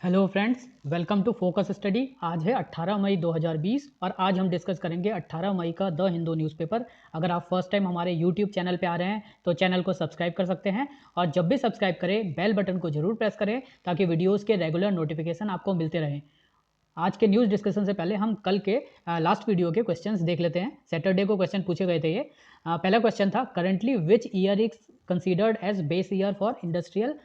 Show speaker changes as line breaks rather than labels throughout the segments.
Hello friends, welcome to focus study. आज है 18 मई 2020 और आज हम डिस्कस करेंगे 18 मई का द हिंदू न्यूज़पेपर। अगर आप फर्स्ट टाइम हमारे यूट्यूब चैनल पे आ रहे हैं तो चैनल को सब्सक्राइब कर सकते हैं और जब भी सब्सक्राइब करें बेल बटन को जरूर प्रेस करें ताकि वीडियोज़ के रेगुलर नोटिफिकेशन आपको मिलते रहें। आज के न्यूज़ डिस्कशन से पहले हम कल के लास्ट वीडियो के क्वेश्चंस देख लेते हैं। सैटरडे को क्वेश्चन पूछे गए थे। ये पहला क्वेश्चन था, currently which year is considered as base year for industrial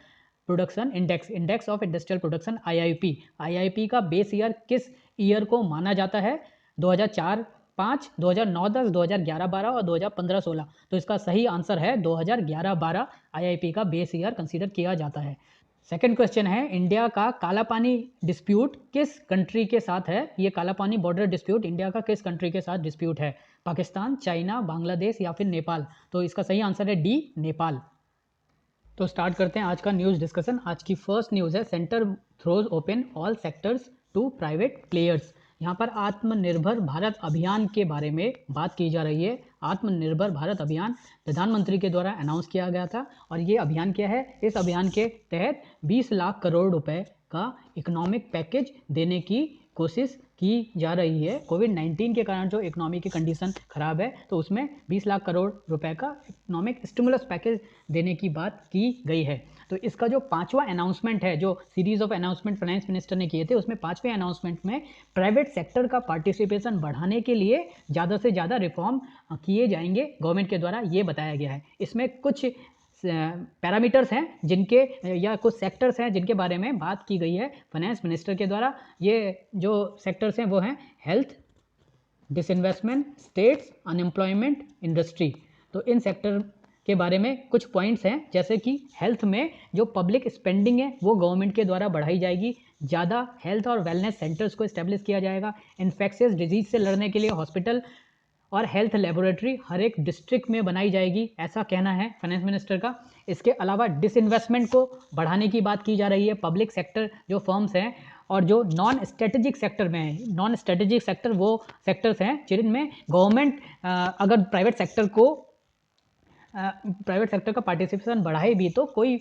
production index of industrial production IIP का बेस ईयर किस ईयर को माना जाता है? 2004-5, 2009-10, 2011-12 और 2015-16। तो इसका सही आंसर है 2011-12 आईआईपी का बेस ईयर कंसीडर किया जाता है। सेकंड क्वेश्चन है, इंडिया का काला पानी डिस्प्यूट किस कंट्री के साथ है? ये काला पानी बॉर्डर डिस्प्यूट इंडिया का किस कंट्री के साथ डिस्प्यूट है? पाकिस्तान, चाइना, बांग्लादेश या फिर नेपाल? तो इसका सही आंसर है डी, नेपाल। तो स्टार्ट करते हैं आज का न्यूज़ डिस्कशन। आज की फर्स्ट न्यूज़ है, centre throws open all sectors to private players. यहाँ पर आत्मनिर्भर भारत अभियान के बारे में बात की जा रही है। आत्मनिर्भर भारत अभियान प्रधानमंत्री के द्वारा अनाउंस किया गया था और ये अभियान क्या है? इस अभियान के तहत 20 लाख करोड़ रुपए का इकोनॉमिक पैकेज देने की कोशिश की जा रही है। कोविड-19 के कारण जो इकोनॉमी की कंडीशन खराब है तो उसमें 20 लाख करोड़ रुपए का इकोनॉमिक स्टिमुलस पैकेज देने की बात की गई है। तो इसका जो पांचवा अनाउंसमेंट है, जो series of announcement finance minister ने किए थे, उसमें पांचवें अनाउंसमेंट में प्राइवेट सेक्टर का पार्टिसिपेशन बढ़ाने के लिए ज़्यादा से ज़्यादा रिफॉर्म किए जाएंगे गवर्नमेंट के द्वारा, ये बताया गया है। इसमें कुछ पैरामीटर्स हैं जिनके या कुछ सेक्टर्स हैं जिनके बारे में बात की गई है फाइनेंस मिनिस्टर के द्वारा। ये जो सेक्टर्स हैं वो हैं health, disinvestment, states, unemployment, industry. तो इन सेक्टर के बारे में कुछ पॉइंट्स हैं, जैसे कि हेल्थ में जो पब्लिक स्पेंडिंग है वो गवर्नमेंट के द्वारा बढ़ाई जाएगी। ज़्यादा हेल्थ और वेलनेस सेंटर्स को इस्टेब्लिश किया जाएगा। इन्फेक्शियस डिजीज से लड़ने के लिए हॉस्पिटल और हेल्थ लेबोरेटरी हर एक डिस्ट्रिक्ट में बनाई जाएगी, ऐसा कहना है फाइनेंस मिनिस्टर का। इसके अलावा डिसइन्वेस्टमेंट को बढ़ाने की बात की जा रही है। पब्लिक सेक्टर जो फर्म्स हैं और जो नॉन स्ट्रेटेजिक सेक्टर में है, नॉन स्ट्रेटेजिक सेक्टर वो सेक्टर्स हैं जिनमें गवर्नमेंट अगर प्राइवेट सेक्टर का पार्टिसिपेशन बढ़ाए भी तो कोई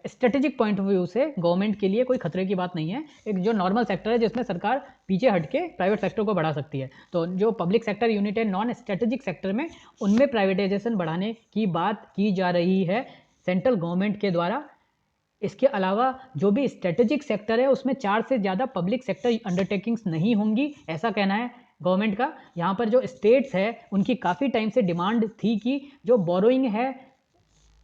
स्ट्रेटेजिक पॉइंट ऑफ व्यू से गवर्नमेंट के लिए कोई खतरे की बात नहीं है। एक जो नॉर्मल सेक्टर है जिसमें सरकार पीछे हट के प्राइवेट सेक्टर को बढ़ा सकती है। तो जो पब्लिक सेक्टर यूनिट है नॉन स्ट्रेटेजिक सेक्टर में, उनमें प्राइवेटाइजेशन बढ़ाने की बात की जा रही है सेंट्रल गवर्नमेंट के द्वारा। इसके अलावा जो भी स्ट्रेटेजिक सेक्टर है उसमें 4 से ज़्यादा पब्लिक सेक्टर अंडरटेकिंग्स नहीं होंगी, ऐसा कहना है गवर्नमेंट का। यहाँ पर जो स्टेट्स है उनकी काफ़ी टाइम से डिमांड थी कि जो बोरोइंग है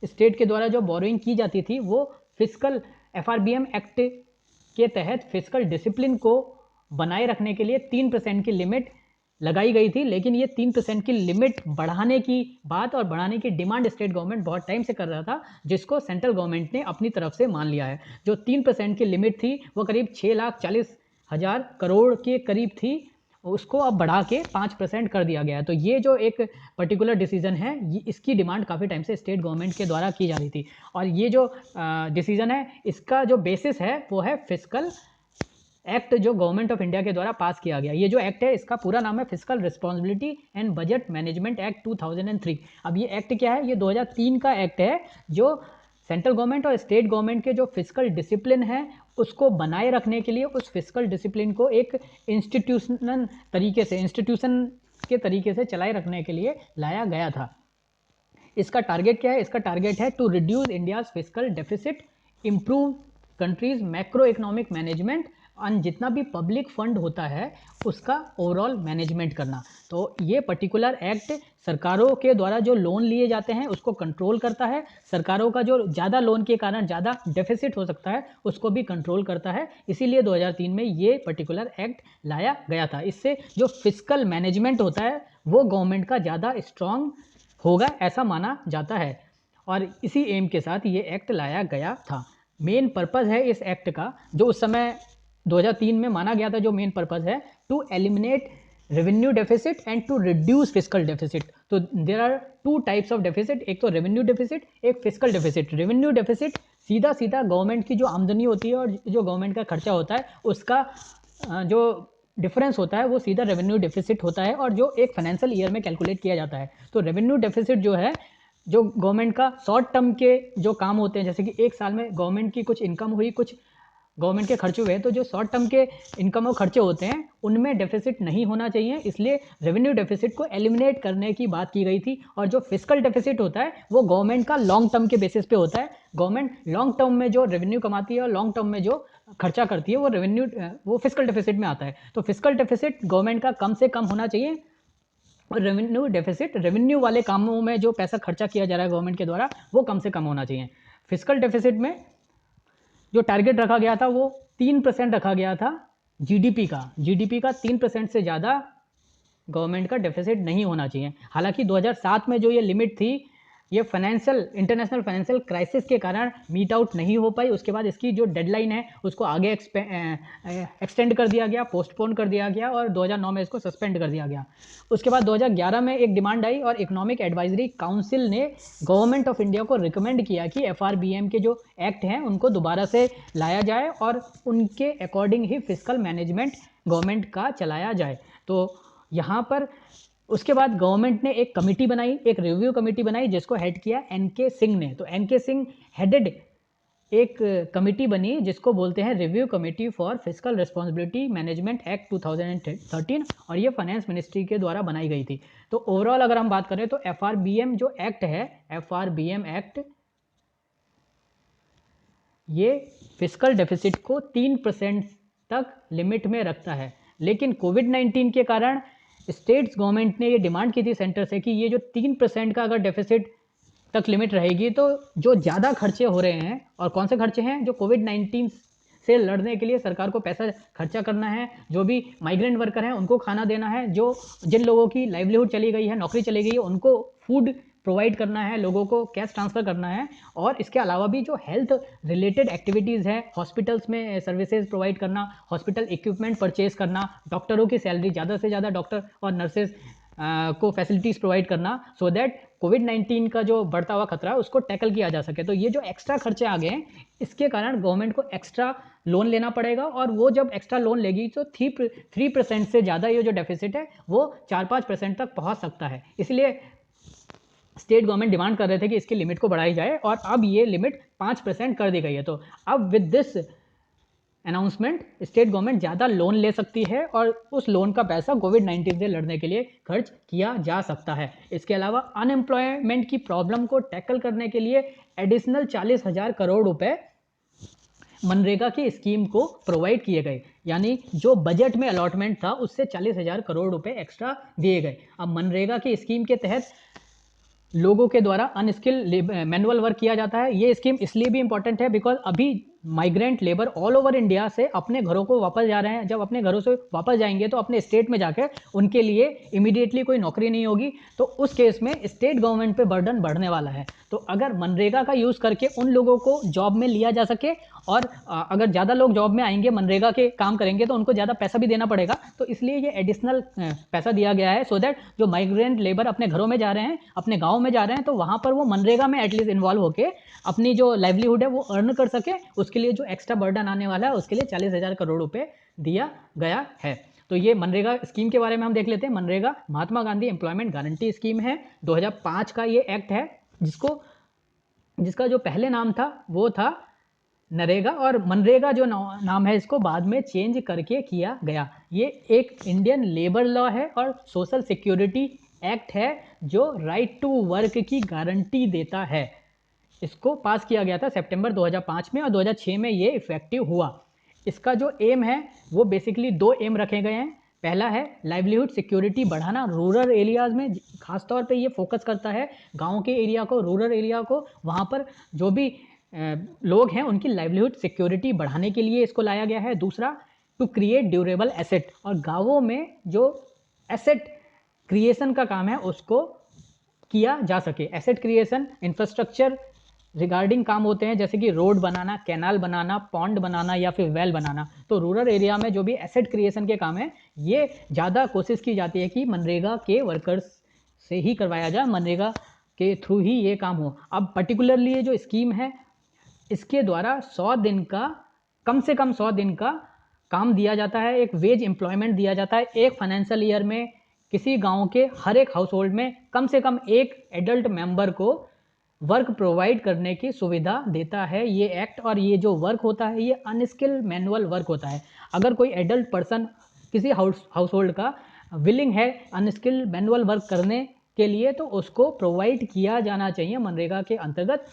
स्टेट के द्वारा जो बोरोइंग की जाती थी वो फिस्कल FRBM एक्ट के तहत फिस्कल डिसिप्लिन को बनाए रखने के लिए 3% की लिमिट लगाई गई थी। लेकिन ये 3% की लिमिट बढ़ाने की बात और बढ़ाने की डिमांड स्टेट गवर्नमेंट बहुत टाइम से कर रहा था, जिसको सेंट्रल गवर्नमेंट ने अपनी तरफ से मान लिया है। जो 3% की लिमिट थी वो करीब 6,40,000 करोड़ के करीब थी, उसको अब बढ़ा के 5% कर दिया गया है। तो ये जो एक पर्टिकुलर डिसीजन है, इसकी डिमांड काफ़ी टाइम से स्टेट गवर्नमेंट के द्वारा की जा रही थी। और ये जो डिसीजन है इसका जो बेसिस है वो है फिस्कल एक्ट, जो गवर्नमेंट ऑफ इंडिया के द्वारा पास किया गया। ये जो एक्ट है इसका पूरा नाम है fiscal responsibility and budget management act 2003। अब ये एक्ट क्या है? ये 2003 का एक्ट है जो सेंट्रल गवर्नमेंट और स्टेट गवर्नमेंट के जो फिस्कल डिसिप्लिन है उसको बनाए रखने के लिए, उस फिस्कल डिसिप्लिन को एक इंस्टीट्यूशन के तरीके से चलाए रखने के लिए लाया गया था। इसका टारगेट क्या है? इसका टारगेट है to reduce India's fiscal deficit, improve country's macro economic management, और जितना भी पब्लिक फंड होता है उसका ओवरऑल मैनेजमेंट करना। तो ये पर्टिकुलर एक्ट सरकारों के द्वारा जो लोन लिए जाते हैं उसको कंट्रोल करता है। सरकारों का जो ज़्यादा लोन के कारण ज़्यादा डेफिसिट हो सकता है उसको भी कंट्रोल करता है। इसीलिए 2003 में ये पर्टिकुलर एक्ट लाया गया था। इससे जो फिस्कल मैनेजमेंट होता है वो गवर्नमेंट का ज़्यादा स्ट्रांग होगा, ऐसा माना जाता है। और इसी एम के साथ ये एक्ट लाया गया था। मेन पर्पज़ है इस एक्ट का, जो उस समय 2003 में माना गया था, जो मेन पर्पज़ है to eliminate revenue deficit and to reduce fiscal deficit. तो there are 2 types of deficit, एक तो रेवेन्यू डेफिसिट, एक फिस्कल डेफिसिट। रेवेन्यू डेफिसिट सीधा गवर्नमेंट की जो आमदनी होती है और जो गवर्नमेंट का खर्चा होता है उसका जो डिफरेंस होता है वो सीधा रेवेन्यू डेफिसिट होता है, और जो एक फाइनेंशियल ईयर में कैलकुलेट किया जाता है। तो रेवेन्यू डेफिसिट जो है, जो गवर्नमेंट का शॉर्ट टर्म के जो काम होते हैं, जैसे कि एक साल में गवर्नमेंट की कुछ इनकम हुई, कुछ गवर्नमेंट के खर्चे हुए हैं, तो जो शॉर्ट टर्म के इनकम और खर्चे होते हैं उनमें डेफिसिट नहीं होना चाहिए, इसलिए रेवेन्यू डेफिसिट को एलिमिनेट करने की बात की गई थी। और जो फिस्कल डेफिसिट होता है वो गवर्नमेंट का लॉन्ग टर्म के बेसिस पे होता है। गवर्नमेंट लॉन्ग टर्म में जो रेवेन्यू कमाती है और लॉन्ग टर्म में जो खर्चा करती है वो फिस्कल डेफिसिट में आता है। तो फिस्कल डेफिसिट गवर्नमेंट का कम से कम होना चाहिए, और रेवेन्यू डेफिसिट रेवेन्यू वाले कामों में जो पैसा खर्चा किया जा रहा है गवर्नमेंट के द्वारा वो कम से कम होना चाहिए। फिस्कल डेफिसिट में जो टारगेट रखा गया था वो 3% रखा गया था जीडीपी का 3% से ज़्यादा गवर्नमेंट का डेफिसिट नहीं होना चाहिए। हालांकि 2007 में जो ये लिमिट थी ये इंटरनेशनल फाइनेंशियल क्राइसिस के कारण मीट आउट नहीं हो पाई। उसके बाद इसकी जो डेडलाइन है उसको आगे एक्सटेंड कर दिया गया, पोस्टपोन कर दिया गया, और 2009 में इसको सस्पेंड कर दिया गया। उसके बाद 2011 में एक डिमांड आई और इकोनॉमिक एडवाइजरी काउंसिल ने गवर्नमेंट ऑफ इंडिया को रिकमेंड किया कि एफआरबीएम के जो एक्ट हैं उनको दोबारा से लाया जाए और उनके अकॉर्डिंग ही फिस्कल मैनेजमेंट गवर्नमेंट का चलाया जाए। तो यहाँ पर उसके बाद गवर्नमेंट ने एक कमेटी बनाई, एक रिव्यू कमेटी बनाई जिसको हेड किया एनके सिंह ने। तो एनके सिंह हेडेड एक कमेटी बनी जिसको बोलते हैं review committee for fiscal responsibility management act 2013, और ये फाइनेंस मिनिस्ट्री के द्वारा बनाई गई थी। तो ओवरऑल अगर हम बात करें तो एफआरबीएम जो एक्ट है, एफआरबीएम एक्ट, ये फिस्कल डेफिसिट को 3% तक लिमिट में रखता है। लेकिन कोविड-19 के कारण स्टेट्स गवर्नमेंट ने ये डिमांड की थी सेंटर से कि ये जो 3% का अगर डेफिसिट तक लिमिट रहेगी तो जो ज़्यादा खर्चे हो रहे हैं, और कौन से खर्चे हैं, जो कोविड-19 से लड़ने के लिए सरकार को पैसा खर्चा करना है, जो भी माइग्रेंट वर्कर हैं उनको खाना देना है, जिन लोगों की लाइवलीहुड चली गई है, नौकरी चली गई है, उनको फूड प्रोवाइड करना है, लोगों को कैश ट्रांसफ़र करना है, और इसके अलावा भी जो हेल्थ रिलेटेड एक्टिविटीज़ है, हॉस्पिटल्स में सर्विसेज प्रोवाइड करना, हॉस्पिटल इक्विपमेंट परचेज करना, डॉक्टरों की सैलरी, ज़्यादा से ज़्यादा डॉक्टर और नर्सेज को फैसिलिटीज़ प्रोवाइड करना, सो दैट कोविड-19 का जो बढ़ता हुआ खतरा है उसको टैकल किया जा सके। तो ये जो एक्स्ट्रा खर्चे आ गए हैं इसके कारण गवर्नमेंट को एक्स्ट्रा लोन लेना पड़ेगा, और वो जब एक्स्ट्रा लोन लेगी तो 3% से ज़्यादा ये जो डेफिसिट है वो 4-5% तक पहुँच सकता है। इसलिए स्टेट गवर्नमेंट डिमांड कर रहे थे कि इसकी लिमिट को बढ़ाई जाए, और अब ये लिमिट 5% कर दी गई है। तो अब with this announcement state government ज़्यादा लोन ले सकती है और उस लोन का पैसा कोविड-19 से लड़ने के लिए खर्च किया जा सकता है। इसके अलावा अनएम्प्लॉयमेंट की प्रॉब्लम को टैकल करने के लिए एडिशनल 40,000 करोड़ रुपए मनरेगा की स्कीम को प्रोवाइड किए गए, यानी जो बजट में अलॉटमेंट था उससे 40,000 करोड़ रुपए एक्स्ट्रा दिए गए। अब मनरेगा की स्कीम के तहत लोगों के द्वारा अनस्किल मैनुअल वर्क किया जाता है। ये स्कीम इसलिए भी इंपॉर्टेंट है बिकॉज अभी migrant labour all over India से अपने घरों को वापस जा रहे हैं। जब अपने घरों से वापस जाएंगे तो अपने स्टेट में जाकर उनके लिए इमीडिएटली कोई नौकरी नहीं होगी, तो उस केस में स्टेट गवर्नमेंट पे बर्डन बढ़ने वाला है। तो अगर मनरेगा का यूज़ करके उन लोगों को जॉब में लिया जा सके, और अगर ज़्यादा लोग जॉब में आएंगे, मनरेगा के काम करेंगे, तो उनको ज़्यादा पैसा भी देना पड़ेगा। तो इसलिए ये एडिशनल पैसा दिया गया है, सो दैट जो माइग्रेंट लेबर अपने घरों में जा रहे हैं, अपने गाँव में जा रहे हैं, तो वहाँ पर वो मनरेगा में एटलीस्ट इन्वॉल्व होकर अपनी जो लाइवलीहुड है वो अर्न कर सके। उसके लिए जो एक्स्ट्रा बर्डन आने वाला है उसके लिए 40,000 करोड़ रुपए दिया गया है। तो ये मनरेगा स्कीम के बारे में हम देख लेते हैं। MNREGA Mahatma Gandhi employment guarantee scheme है। 2005 का ये एक्ट है जिसका जो पहले नाम था वो था नरेगा, और मनरेगा जो नाम है इसको बाद में चेंज करके किया गया। ये एक इंडियन लेबर लॉ है और सोशल सिक्योरिटी एक्ट है जो राइट टू वर्क की गारंटी देता है। इसको पास किया गया था सितंबर 2005 में, और 2006 में ये इफेक्टिव हुआ। इसका जो एम है वो बेसिकली 2 एम रखे गए हैं। पहला है लाइवलीहुड सिक्योरिटी बढ़ाना रूरल एरियाज़ में, खासतौर पे ये फोकस करता है गांव के एरिया को, रूरल एरिया को। वहाँ पर जो भी लोग हैं उनकी लाइवलीहुड सिक्योरिटी बढ़ाने के लिए इसको लाया गया है। दूसरा, टू क्रिएट ड्यूरेबल एसेट, और गाँवों में जो एसेट क्रिएशन का काम है उसको किया जा सके। एसेट क्रिएशन इंफ्रास्ट्रक्चर रिगार्डिंग काम होते हैं, जैसे कि रोड बनाना, कैनाल बनाना, पॉन्ड बनाना या फिर वेल बनाना। तो रूरल एरिया में जो भी एसेट क्रिएशन के काम है ये ज़्यादा कोशिश की जाती है कि मनरेगा के वर्कर्स से ही करवाया जाए, मनरेगा के थ्रू ही ये काम हो। अब पर्टिकुलरली ये जो स्कीम है इसके द्वारा 100 दिन का, कम से कम 100 दिन का काम दिया जाता है, एक वेज एम्प्लॉयमेंट दिया जाता है। एक फाइनेंशियल ईयर में किसी गाँव के हर एक हाउस होल्ड में कम से कम एक एडल्ट मेंबर को वर्क प्रोवाइड करने की सुविधा देता है ये एक्ट। और ये जो वर्क होता है ये अनस्किल्ड मैनुअल वर्क होता है। अगर कोई एडल्ट पर्सन किसी हाउस होल्ड का विलिंग है अनस्किल्ड मैनुअल वर्क करने के लिए तो उसको प्रोवाइड किया जाना चाहिए मनरेगा के अंतर्गत।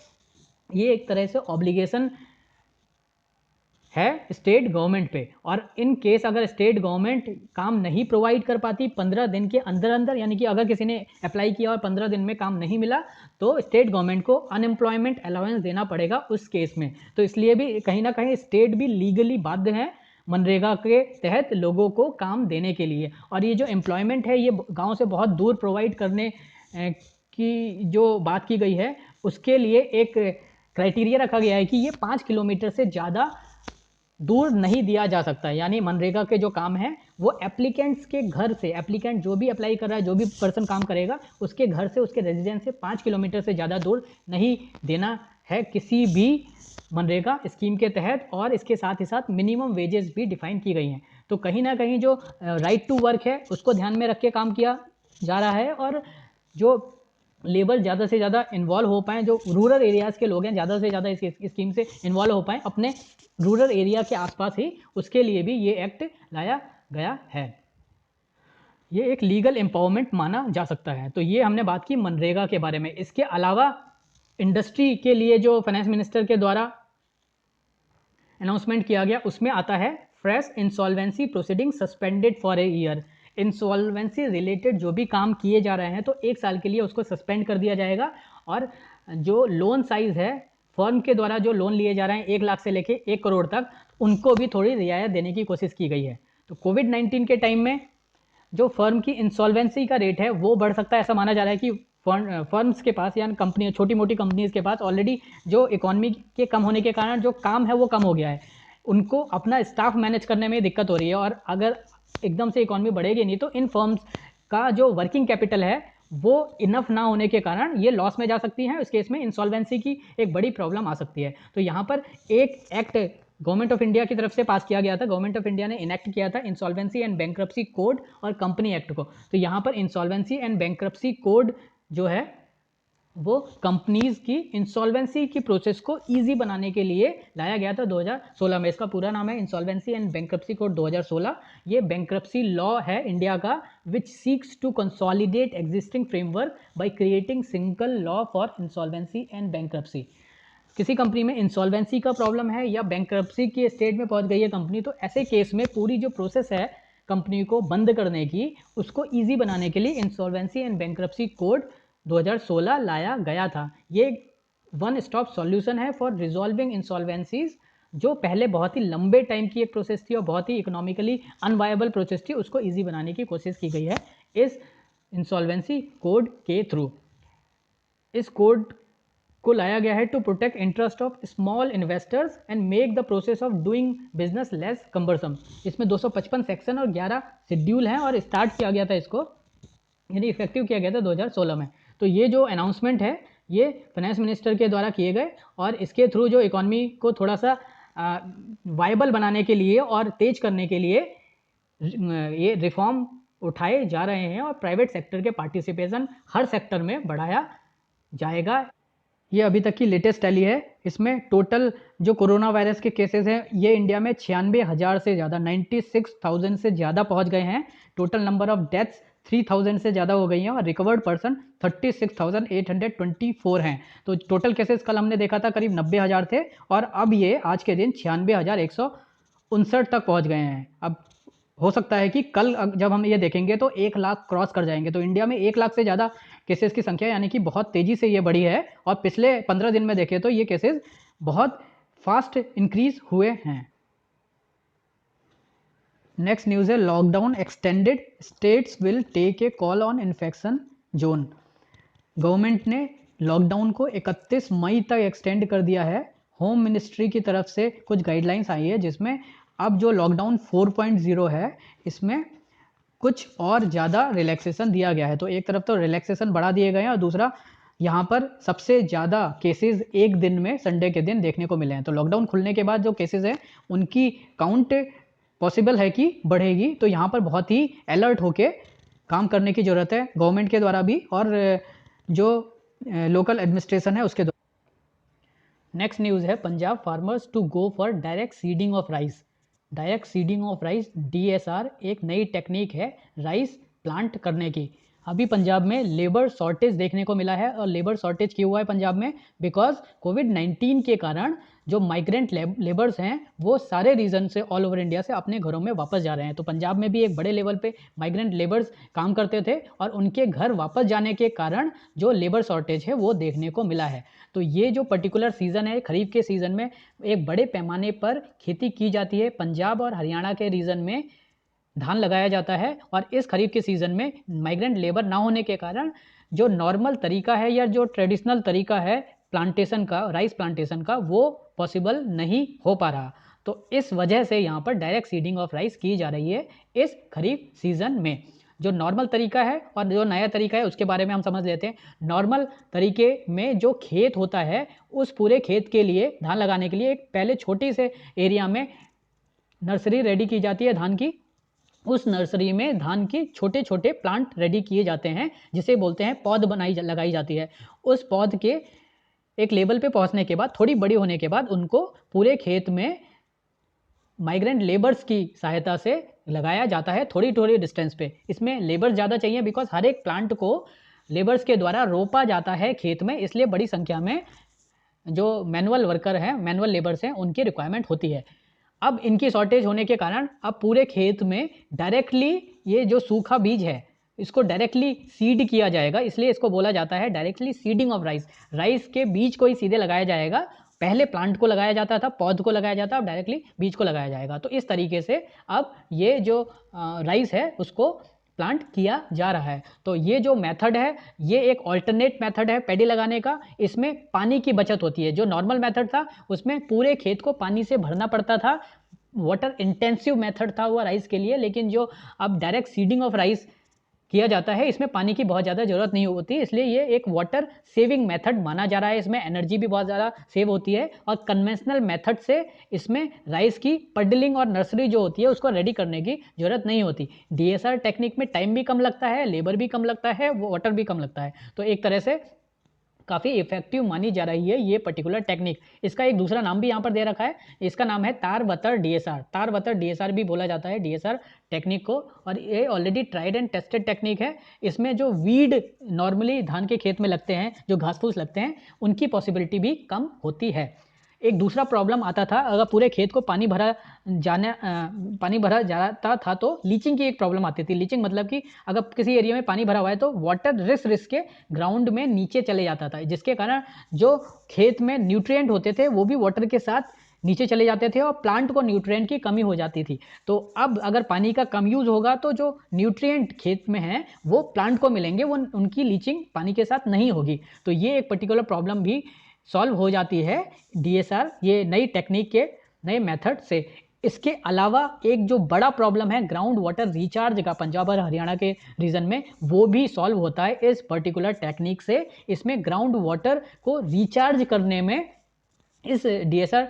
ये एक तरह से ऑब्लिगेशन है स्टेट गवर्नमेंट पे। और इन केस अगर स्टेट गवर्नमेंट काम नहीं प्रोवाइड कर पाती 15 दिन के अंदर अंदर, यानी कि अगर किसी ने अप्लाई किया और 15 दिन में काम नहीं मिला तो स्टेट गवर्नमेंट को अनएम्प्लॉयमेंट अलाउंस देना पड़ेगा उस केस में। तो इसलिए भी कहीं ना कहीं स्टेट भी लीगली बाध्य है मनरेगा के तहत लोगों को काम देने के लिए। और ये जो एम्प्लॉयमेंट है ये गाँव से बहुत दूर प्रोवाइड करने की जो बात की गई है उसके लिए एक क्राइटेरिया रखा गया है कि ये 5 किलोमीटर से ज़्यादा दूर नहीं दिया जा सकता। यानी मनरेगा के जो काम है वो एप्लीकेंट्स के घर से, एप्लीकेंट जो भी अप्लाई कर रहा है, जो भी पर्सन काम करेगा उसके घर से, उसके रेजिडेंस से 5 किलोमीटर से ज़्यादा दूर नहीं देना है किसी भी मनरेगा स्कीम के तहत। और इसके साथ ही साथ मिनिमम वेजेस भी डिफाइन की गई हैं। तो कहीं ना कहीं जो राइट टू वर्क है उसको ध्यान में रख के काम किया जा रहा है। और जो लेबर ज़्यादा से ज़्यादा इन्वॉल्व हो पाएँ, जो रूरल एरियाज़ के लोग हैं ज़्यादा से ज़्यादा इस स्कीम से इन्वॉल्व हो पाएँ अपने रूरल एरिया के आसपास ही, उसके लिए भी ये एक्ट लाया गया है। ये एक लीगल एम्पावरमेंट माना जा सकता है। तो ये हमने बात की मनरेगा के बारे में। इसके अलावा इंडस्ट्री के लिए जो फाइनेंस मिनिस्टर के द्वारा अनाउंसमेंट किया गया उसमें आता है fresh insolvency proceeding suspended for a year. Insolvency related जो भी काम किए जा रहे हैं तो 1 साल के लिए उसको सस्पेंड कर दिया जाएगा। और जो लोन साइज़ है फर्म के द्वारा जो लोन लिए जा रहे हैं 1 लाख से लेके 1 करोड़ तक, उनको भी थोड़ी रियायत देने की कोशिश की गई है। तो कोविड-19 के टाइम में जो फर्म की इंसॉल्वेंसी का रेट है वो बढ़ सकता है। ऐसा माना जा रहा है कि फर्म्स के पास या कंपनी, छोटी मोटी कंपनीज के पास ऑलरेडी जो इकोनॉमी के कम होने के कारण जो काम है वो कम हो गया है, उनको अपना स्टाफ मैनेज करने में दिक्कत हो रही है। और अगर एकदम से इकोनॉमी बढ़ेगी नहीं तो इन फर्म्स का जो वर्किंग कैपिटल है वो इनफ ना होने के कारण ये लॉस में जा सकती हैं। इस केस में इंसॉल्वेंसी की एक बड़ी प्रॉब्लम आ सकती है। तो यहाँ पर एक एक्ट गवर्नमेंट ऑफ इंडिया की तरफ से पास किया गया था। गवर्नमेंट ऑफ इंडिया ने इनेक्ट किया था इंसॉल्वेंसी एंड बैंक्रप्सी कोड और कंपनी एक्ट को। तो यहाँ पर इंसॉल्वेंसी एंड बैंक्रप्सी कोड जो है वो कंपनीज की इंसॉल्वेंसी की प्रोसेस को इजी बनाने के लिए लाया गया था 2016 में। इसका पूरा नाम है इंसॉल्वेंसी एंड बैंक्रप्सी कोड 2016। ये बैंक्रप्सी लॉ है इंडिया का which seeks to consolidate existing framework by creating single law for insolvency and bankruptcy. किसी कंपनी में इंसॉल्वेंसी का प्रॉब्लम है या बैंक्रप्सी की स्टेज में पहुंच गई है कंपनी, तो ऐसे केस में पूरी जो प्रोसेस है कंपनी को बंद करने की उसको ईजी बनाने के लिए इंसॉल्वेंसी एंड बैंक्रप्सी कोड 2016 लाया गया था। ये वन स्टॉप सॉल्यूशन है फॉर रिजॉल्विंग इंसॉल्वेंसीज, जो पहले बहुत ही लंबे टाइम की एक प्रोसेस थी और बहुत ही इकोनॉमिकली अनवायबल प्रोसेस थी, उसको ईजी बनाने की कोशिश की गई है इस इंसॉल्वेंसी कोड के थ्रू। इस कोड को लाया गया है to protect interest of small investors and make the process of doing business less cumbersome. इसमें 255 सेक्शन और 11 शेड्यूल हैं और स्टार्ट किया गया था इसको, यानी इफेक्टिव किया गया था 2016 में। तो ये जो अनाउंसमेंट है ये फाइनेंस मिनिस्टर के द्वारा किए गए और इसके थ्रू जो इकॉनमी को थोड़ा सा वायबल बनाने के लिए और तेज करने के लिए ये रिफॉर्म उठाए जा रहे हैं और प्राइवेट सेक्टर के पार्टिसिपेशन हर सेक्टर में बढ़ाया जाएगा। ये अभी तक की लेटेस्ट टैली है। इसमें टोटल जो कोरोना वायरस के केसेस हैं ये इंडिया में 96,000 से ज़्यादा 96,000 से ज़्यादा पहुंच गए हैं। टोटल नंबर ऑफ डेथ्स 3,000 से ज़्यादा हो गई हैं और रिकवर्ड पर्सन 36,824 हैं। तो टोटल केसेस कल हमने देखा था करीब 90,000 थे और अब ये आज के दिन 96,159 तक पहुंच गए हैं। अब हो सकता है कि कल जब हम ये देखेंगे तो 1 लाख क्रॉस कर जाएंगे। तो इंडिया में 1 लाख से ज़्यादा केसेस की संख्या यानी कि बहुत तेज़ी से ये बढ़ी है और पिछले 15 दिन में देखें तो ये केसेस बहुत फास्ट इंक्रीज हुए हैं। नेक्स्ट न्यूज़ है lockdown extended, states will take a call on infection zone. Government ने लॉकडाउन को 31 मई तक एक्सटेंड कर दिया है। होम मिनिस्ट्री की तरफ से कुछ गाइडलाइंस आई है जिसमें अब जो लॉकडाउन 4.0 है इसमें कुछ और ज़्यादा रिलैक्सेशन दिया गया है। तो एक तरफ तो रिलैक्सेशन बढ़ा दिए गए हैं और दूसरा यहाँ पर सबसे ज़्यादा केसेस एक दिन में संडे के दिन देखने को मिले हैं। तो लॉकडाउन खुलने के बाद जो केसेस हैं उनकी काउंट पॉसिबल है कि बढ़ेगी। तो यहाँ पर बहुत ही अलर्ट होके काम करने की ज़रूरत है गवर्नमेंट के द्वारा भी और जो लोकल एडमिनिस्ट्रेशन है उसके द्वारा। नेक्स्ट न्यूज़ है Punjab farmers to go for direct seeding of rice. Direct seeding of rice DSR एक नई टेक्निक है राइस प्लांट करने की। अभी पंजाब में लेबर शॉर्टेज देखने को मिला है, और लेबर शॉर्टेज क्यों हुआ है पंजाब में? बिकॉज कोविड-19 के कारण जो माइग्रेंट लेबर्स हैं वो सारे रीजन से ऑल ओवर इंडिया से अपने घरों में वापस जा रहे हैं। तो पंजाब में भी एक बड़े लेवल पे माइग्रेंट लेबर्स काम करते थे, और उनके घर वापस जाने के कारण जो लेबर शॉर्टेज है वो देखने को मिला है। तो ये जो पर्टिकुलर सीज़न है खरीफ के सीज़न में एक बड़े पैमाने पर खेती की जाती है। पंजाब और हरियाणा के रीजन में धान लगाया जाता है, और इस खरीफ के सीज़न में माइग्रेंट लेबर ना होने के कारण जो नॉर्मल तरीका है या जो ट्रेडिशनल तरीका है प्लांटेशन का, राइस प्लांटेशन का, वो पॉसिबल नहीं हो पा रहा। तो इस वजह से यहाँ पर डायरेक्ट सीडिंग ऑफ राइस की जा रही है इस खरीफ सीज़न में। जो नॉर्मल तरीका है और जो नया तरीका है उसके बारे में हम समझ लेते हैं। नॉर्मल तरीके में जो खेत होता है उस पूरे खेत के लिए धान लगाने के लिए एक पहले छोटी से एरिया में नर्सरी रेडी की जाती है धान की। उस नर्सरी में धान की छोटे छोटे प्लांट रेडी किए जाते हैं जिसे बोलते हैं पौध लगाई जाती है। उस पौध के एक लेवल पे पहुंचने के बाद, थोड़ी बड़ी होने के बाद, उनको पूरे खेत में माइग्रेंट लेबर्स की सहायता से लगाया जाता है थोड़ी थोड़ी डिस्टेंस पे। इसमें लेबर ज़्यादा चाहिए बिकॉज हर एक प्लांट को लेबर्स के द्वारा रोपा जाता है खेत में, इसलिए बड़ी संख्या में जो मैनुअल वर्कर हैं, मैनुअल लेबर्स हैं, उनकी रिक्वायरमेंट होती है। अब इनकी शॉर्टेज होने के कारण अब पूरे खेत में डायरेक्टली ये जो सूखा बीज है इसको डायरेक्टली सीड किया जाएगा, इसलिए इसको बोला जाता है directly seeding of rice. Rice के बीज को ही सीधे लगाया जाएगा। पहले प्लांट को लगाया जाता था, पौध को लगाया जाता, अब डायरेक्टली बीज को लगाया जाएगा। तो इस तरीके से अब ये जो राइस है उसको प्लांट किया जा रहा है। तो ये जो मेथड है ये एक ऑल्टरनेट मेथड है पैडी लगाने का। इसमें पानी की बचत होती है। जो नॉर्मल मेथड था उसमें पूरे खेत को पानी से भरना पड़ता था, वाटर इंटेंसिव मेथड था वो राइस के लिए। लेकिन जो अब डायरेक्ट सीडिंग ऑफ राइस किया जाता है इसमें पानी की बहुत ज़्यादा ज़रूरत नहीं होती, इसलिए ये एक वाटर सेविंग मेथड माना जा रहा है। इसमें एनर्जी भी बहुत ज़्यादा सेव होती है, और कन्वेंशनल मेथड से इसमें राइस की पडलिंग और नर्सरी जो होती है उसको रेडी करने की ज़रूरत नहीं होती। DSR टेक्निक में टाइम भी कम लगता है, लेबर भी कम लगता है, वाटर भी कम लगता है। तो एक तरह से काफ़ी इफेक्टिव मानी जा रही है ये पर्टिकुलर टेक्निक। इसका एक दूसरा नाम भी यहाँ पर दे रखा है, इसका नाम है तार वतर DSR। तार वतर DSR भी बोला जाता है DSR टेक्निक को, और ये already tried and tested technique है। इसमें जो वीड नॉर्मली धान के खेत में लगते हैं, जो घास फूस लगते हैं, उनकी पॉसिबिलिटी भी कम होती है। एक दूसरा प्रॉब्लम आता था, अगर पूरे खेत को पानी भरा जाता था तो लीचिंग की एक प्रॉब्लम आती थी। लीचिंग मतलब कि अगर किसी एरिया में पानी भरा हुआ है तो वाटर रिस के ग्राउंड में नीचे चले जाता था, जिसके कारण जो खेत में न्यूट्रिएंट होते थे वो भी वाटर के साथ नीचे चले जाते थे, और प्लांट को न्यूट्रिएंट की कमी हो जाती थी। तो अब अगर पानी का कम यूज़ होगा तो जो न्यूट्रिएंट खेत में हैं वो प्लांट को मिलेंगे, वो उनकी लीचिंग पानी के साथ नहीं होगी। तो ये एक पर्टिकुलर प्रॉब्लम भी सॉल्व हो जाती है DSR ये नई टेक्निक के नए मेथड से। इसके अलावा एक जो बड़ा प्रॉब्लम है ग्राउंड वाटर रिचार्ज का पंजाब और हरियाणा के रीजन में, वो भी सॉल्व होता है इस पर्टिकुलर टेक्निक से। इसमें ग्राउंड वाटर को रिचार्ज करने में इस DSR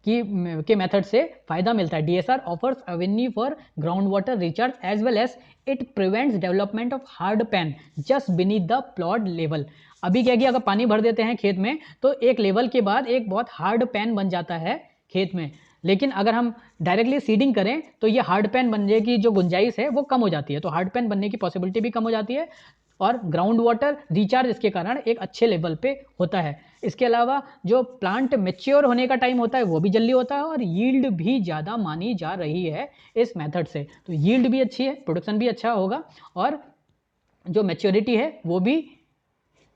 के मेथड से फ़ायदा मिलता है। DSR offers avenue for ground water recharge as well as it prevents development of hard pan just beneath the plot level. अभी क्या कि अगर पानी भर देते हैं खेत में तो एक लेवल के बाद एक बहुत हार्ड पैन बन जाता है खेत में, लेकिन अगर हम डायरेक्टली सीडिंग करें तो ये हार्ड पैन बनने की जो गुंजाइश है वो कम हो जाती है। तो हार्ड पैन बनने की पॉसिबिलिटी भी कम हो जाती है, और ग्राउंड वाटर रिचार्ज इसके कारण एक अच्छे लेवल पे होता है। इसके अलावा जो प्लांट मैच्योर होने का टाइम होता है वो भी जल्दी होता है, और यील्ड भी ज़्यादा मानी जा रही है इस मेथड से। तो यील्ड भी अच्छी है, प्रोडक्शन भी अच्छा होगा, और जो मैच्योरिटी है वो भी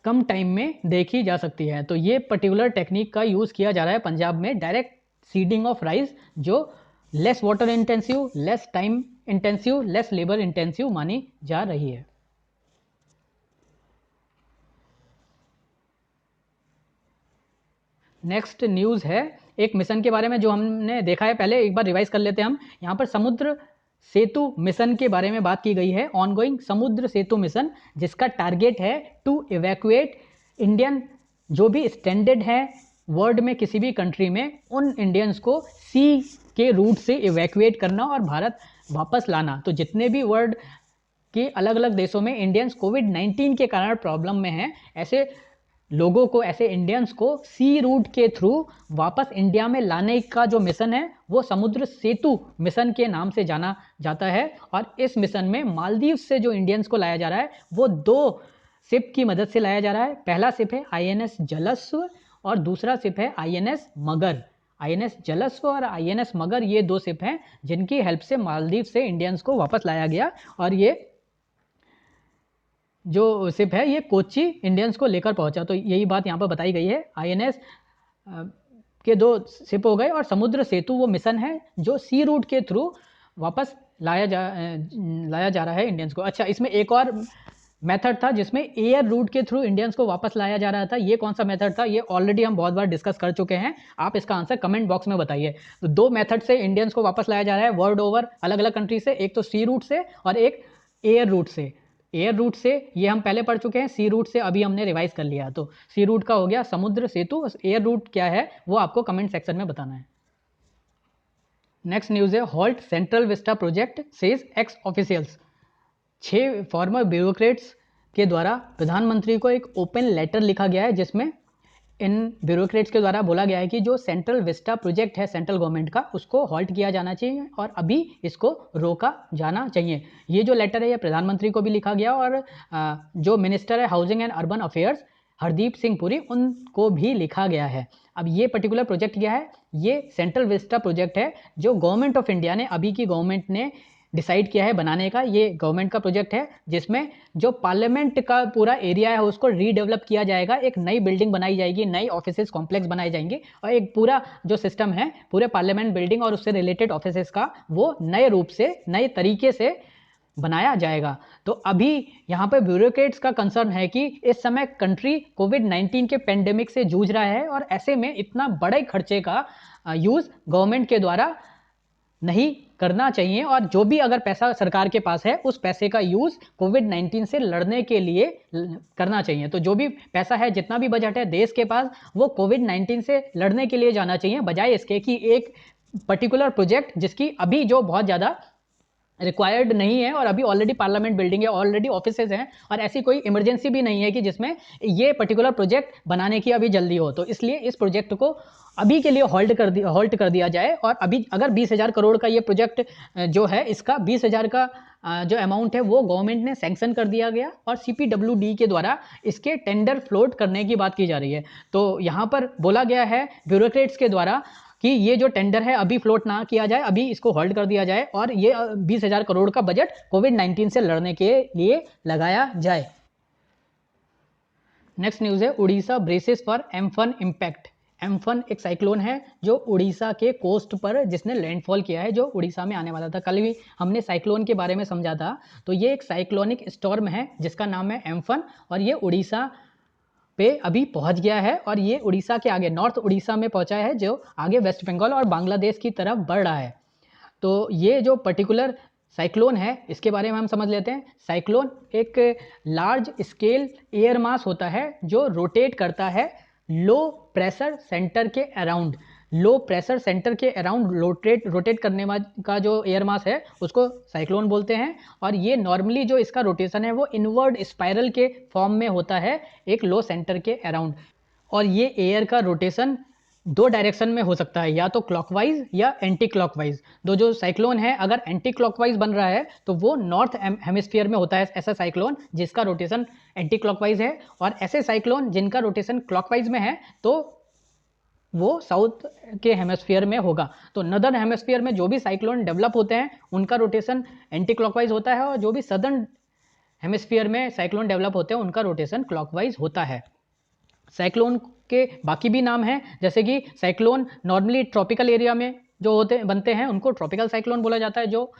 कम टाइम में देखी जा सकती है। तो ये पर्टिकुलर टेक्निक का यूज़ किया जा रहा है पंजाब में, डायरेक्ट सीडिंग ऑफ राइस, जो less water intensive, less time intensive, less labour intensive मानी जा रही है। नेक्स्ट न्यूज़ है एक मिशन के बारे में जो हमने देखा है, पहले एक बार रिवाइज कर लेते हैं हम। यहाँ पर समुद्र सेतु मिशन के बारे में बात की गई है, ऑनगोइंग समुद्र सेतु मिशन, जिसका टारगेट है टू इवैक्यूएट इंडियन जो भी स्टैंडर्ड है वर्ल्ड में किसी भी कंट्री में, उन इंडियंस को सी के रूट से इवैक्यूएट करना और भारत वापस लाना। तो जितने भी वर्ल्ड के अलग अलग देशों में इंडियंस कोविड-19 के कारण प्रॉब्लम में हैं, ऐसे लोगों को, ऐसे इंडियंस को सी रूट के थ्रू वापस इंडिया में लाने का जो मिशन है वो समुद्र सेतु मिशन के नाम से जाना जाता है। और इस मिशन में मालदीव से जो इंडियंस को लाया जा रहा है वो 2 शिप की मदद से लाया जा रहा है। पहला शिप है आईएनएस जलस्व और दूसरा शिप है आईएनएस मगर। आईएनएस जलस्व और आईएनएस मगर ये 2 शिप हैं जिनकी हेल्प से मालदीव से इंडियंस को वापस लाया गया। और ये जो शिप है ये कोच्चि इंडियंस को लेकर पहुंचा। तो यही बात यहाँ पर बताई गई है। आईएनएस के 2 शिप हो गए और समुद्र सेतु वो मिशन है जो सी रूट के थ्रू वापस लाया जा रहा है इंडियंस को। अच्छा, इसमें एक और मेथड था जिसमें एयर रूट के थ्रू इंडियंस को वापस लाया जा रहा था। ये कौन सा मेथड था? ये ऑलरेडी हम बहुत बार डिस्कस कर चुके हैं। आप इसका आंसर कमेंट बॉक्स में बताइए। तो 2 मेथड से इंडियंस को वापस लाया जा रहा है वर्ल्ड ओवर, अलग अलग कंट्री से। एक तो सी रूट से और एक एयर रूट से। एयर रूट से ये हम पहले पढ़ चुके हैं, सी रूट से अभी हमने रिवाइज कर लिया। तो सी रूट का हो गया समुद्र सेतु, एयर रूट क्या है वो आपको कमेंट सेक्शन में बताना है। नेक्स्ट न्यूज़ है halt central Vista project says x officials. 6 farmer bureaucrats के द्वारा प्रधानमंत्री को एक ओपन लेटर लिखा गया है जिसमें इन ब्यूरोक्रेट्स के द्वारा बोला गया है कि जो सेंट्रल विस्टा प्रोजेक्ट है सेंट्रल गवर्नमेंट का, उसको हॉल्ट किया जाना चाहिए और अभी इसको रोका जाना चाहिए। ये जो लेटर है ये प्रधानमंत्री को भी लिखा गया और जो मिनिस्टर है housing and urban affairs Hardeep Singh Puri, उनको भी लिखा गया है। अब ये पर्टिकुलर प्रोजेक्ट क्या है? ये सेंट्रल विस्टा प्रोजेक्ट है जो गवर्नमेंट ऑफ इंडिया ने, अभी की गवर्नमेंट ने डिसाइड किया है बनाने का। ये गवर्नमेंट का प्रोजेक्ट है जिसमें जो पार्लियामेंट का पूरा एरिया है उसको रीडेवलप किया जाएगा, एक नई बिल्डिंग बनाई जाएगी, नई ऑफिसेज कॉम्प्लेक्स बनाए जाएंगे और एक पूरा जो सिस्टम है पूरे पार्लियामेंट बिल्डिंग और उससे रिलेटेड ऑफिसेज का वो नए रूप से, नए तरीके से बनाया जाएगा। तो अभी यहाँ पे ब्यूरोक्रेट्स का कंसर्न है कि इस समय कंट्री कोविड-19 के पेंडेमिक से जूझ रहा है और ऐसे में इतना बड़े खर्चे का यूज़ गवर्नमेंट के द्वारा नहीं करना चाहिए और जो भी अगर पैसा सरकार के पास है उस पैसे का यूज़ कोविड-19 से लड़ने के लिए करना चाहिए। तो जो भी पैसा है, जितना भी बजट है देश के पास, वो कोविड-19 से लड़ने के लिए जाना चाहिए, बजाय इसके कि एक पर्टिकुलर प्रोजेक्ट जिसकी अभी जो बहुत ज़्यादा रिक्वायर्ड नहीं है और अभी ऑलरेडी पार्लियामेंट बिल्डिंग है, ऑलरेडी ऑफिसेज हैं और ऐसी कोई इमरजेंसी भी नहीं है कि जिसमें ये पर्टिकुलर प्रोजेक्ट बनाने की अभी जल्दी हो। तो इसलिए इस प्रोजेक्ट को अभी के लिए हॉल्ट कर दिया जाए और अभी अगर 20,000 करोड़ का ये प्रोजेक्ट जो है, इसका 20,000 का जो अमाउंट है वो गवर्नमेंट ने सैंक्शन कर दिया गया और CPWD के द्वारा इसके टेंडर फ्लोट करने की बात की जा रही है। तो यहाँ पर बोला गया है ब्यूरोक्रेट्स के द्वारा कि ये जो टेंडर है अभी फ्लोट ना किया जाए, अभी इसको होल्ड कर दिया जाए और ये 20,000 करोड़ का बजट कोविड-19 से लड़ने के लिए लगाया जाए। नेक्स्ट न्यूज़ है Orissa braces for Amphan impact. Amphan एक साइक्लोन है जो उड़ीसा के कोस्ट पर जिसने लैंडफॉल किया है, जो उड़ीसा में आने वाला था। कल भी हमने साइक्लोन के बारे में समझा था। तो ये एक साइक्लोनिक स्टॉर्म है जिसका नाम है एम्फन और ये उड़ीसा पे अभी पहुंच गया है और ये उड़ीसा के आगे नॉर्थ उड़ीसा में पहुंचा है जो आगे वेस्ट बंगाल और बांग्लादेश की तरफ बढ़ रहा है। तो ये जो पर्टिकुलर साइक्लोन है इसके बारे में हम समझ लेते हैं। साइक्लोन एक लार्ज स्केल एयर मास होता है जो रोटेट करता है लो प्रेशर सेंटर के अराउंड। लो प्रेशर सेंटर के अराउंड रोटेट करने का जो एयर मास है उसको साइक्लोन बोलते हैं और ये नॉर्मली जो इसका रोटेशन है वो इनवर्ड स्पाइरल के फॉर्म में होता है एक लो सेंटर के अराउंड। और ये एयर का रोटेशन 2 डायरेक्शन में हो सकता है, या तो क्लॉकवाइज या एंटी क्लॉकवाइज। जो साइक्लोन है अगर एंटी क्लॉकवाइज बन रहा है तो वो नॉर्थ हेमिस्फीयर में होता है ऐसा साइक्लोन जिसका रोटेशन एंटी क्लॉकवाइज है, और ऐसे साइक्लोन जिनका रोटेशन क्लॉकवाइज में है तो वो साउथ के हेमिस्फीयर में होगा। तो नदर्न हेमिस्फीयर में जो भी साइक्लोन डेवलप होते हैं उनका रोटेशन एंटी क्लॉकवाइज होता है और जो भी सदर्न हेमिस्फीयर में साइक्लोन डेवलप होते हैं उनका रोटेशन क्लॉकवाइज होता है। साइक्लोन के बाकी भी नाम हैं, जैसे कि साइक्लोन नॉर्मली ट्रॉपिकल एरिया में जो बनते हैं उनको ट्रॉपिकल साइक्लोन बोला जाता है, जो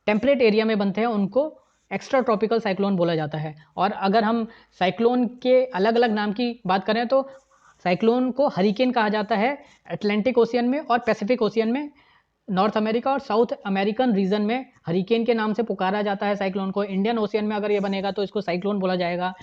टेम्परेट एरिया में बनते हैं उनको एक्स्ट्रा ट्रॉपिकल साइक्लोन बोला जाता है। और अगर हम साइक्लोन के अलग अलग नाम की बात करें तो साइक्लोन को हरिकेन कहा जाता है अटलांटिक ओशियन में और पैसिफिक ओशियन में। नॉर्थ अमेरिका और साउथ अमेरिकन रीजन में हरिकेन के नाम से पुकारा जाता है साइक्लोन को। इंडियन ओशियन में अगर ये बनेगा तो इसको साइक्लोन बोला जाएगा।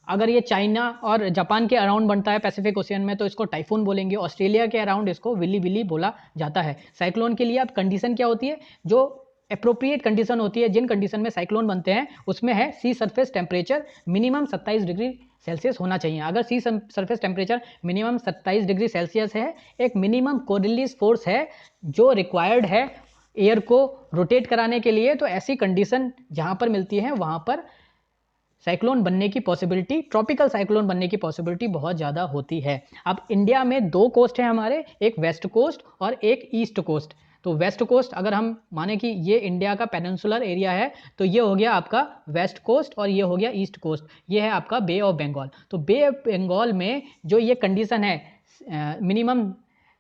अगर ये चाइना और जापान के अराउंड बनता है पैसिफिक ओशियन में तो इसको टाइफून बोलेंगे। ऑस्ट्रेलिया के अराउंड इसको विली विली बोला जाता है। साइक्लोन के लिए अब कंडीशन क्या होती है, जो अप्रोप्रिएट कंडीशन होती है, जिन कंडीशन में साइक्लोन बनते हैं उसमें है sea surface temperature minimum 27 degree Celsius होना चाहिए। अगर sea surface temperature minimum 27 degree Celsius है, एक मिनिमम कोरिलिस फोर्स है जो रिक्वायर्ड है एयर को रोटेट कराने के लिए, तो ऐसी कंडीशन जहाँ पर मिलती है वहाँ पर साइक्लोन बनने की पॉसिबिलिटी, ट्रॉपिकल साइक्लोन बनने की पॉसिबिलिटी बहुत ज़्यादा होती है। अब इंडिया में दो कोस्ट हैं हमारे, एक वेस्ट कोस्ट और एक ईस्ट कोस्ट। तो वेस्ट कोस्ट अगर हम माने कि ये इंडिया का पेनिनसुलर एरिया है, तो ये हो गया आपका वेस्ट कोस्ट और ये हो गया ईस्ट कोस्ट, ये है आपका बे ऑफ बंगाल। तो बे ऑफ बंगाल में जो ये कंडीशन है मिनिमम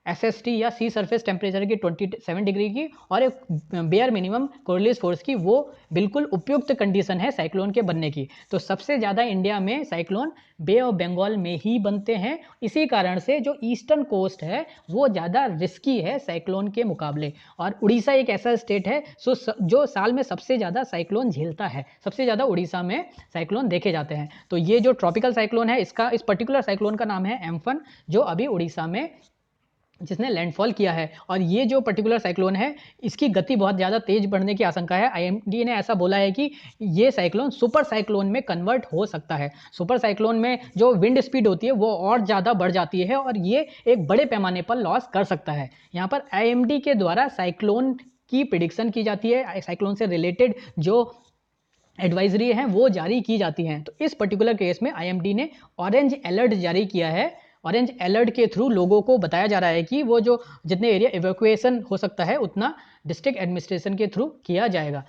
SST या सी सरफेस टेम्परेचर की 27 डिग्री की और एक बेयर मिनिमम कोरिलिस फोर्स की, वो बिल्कुल उपयुक्त कंडीशन है साइक्लोन के बनने की। तो सबसे ज़्यादा इंडिया में साइक्लोन बे ऑफ बंगाल में ही बनते हैं। इसी कारण से जो ईस्टर्न कोस्ट है वो ज़्यादा रिस्की है साइक्लोन के मुकाबले। और उड़ीसा एक ऐसा स्टेट है जो साल में सबसे ज़्यादा साइक्लोन झेलता है, सबसे ज़्यादा उड़ीसा में साइक्लोन देखे जाते हैं। तो ये जो ट्रॉपिकल साइक्लोन है, इसका इस पर्टिकुलर साइक्लोन का नाम है एम्फन, जो अभी उड़ीसा में जिसने लैंडफॉल किया है। और ये जो पर्टिकुलर साइक्लोन है इसकी गति बहुत ज़्यादा तेज बढ़ने की आशंका है। IMD ने ऐसा बोला है कि ये साइक्लोन सुपर साइक्लोन में कन्वर्ट हो सकता है। सुपर साइक्लोन में जो विंड स्पीड होती है वो और ज़्यादा बढ़ जाती है और ये एक बड़े पैमाने पर लॉस कर सकता है। यहाँ पर IMD के द्वारा साइक्लोन की प्रिडिक्शन की जाती है, साइक्लोन से रिलेटेड जो एडवाइजरी हैं वो जारी की जाती हैं। तो इस पर्टिकुलर केस में IMD ने ऑरेंज अलर्ट जारी किया है। ऑरेंज अलर्ट के थ्रू लोगों को बताया जा रहा है कि वो जो जितने एरिया इवैक्यूएशन हो सकता है उतना डिस्ट्रिक्ट एडमिनिस्ट्रेशन के थ्रू किया जाएगा।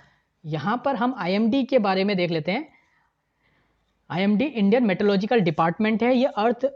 यहाँ पर हम IMD के बारे में देख लेते हैं। IMD इंडियन मेट्रोलॉजिकल डिपार्टमेंट है, ये अर्थ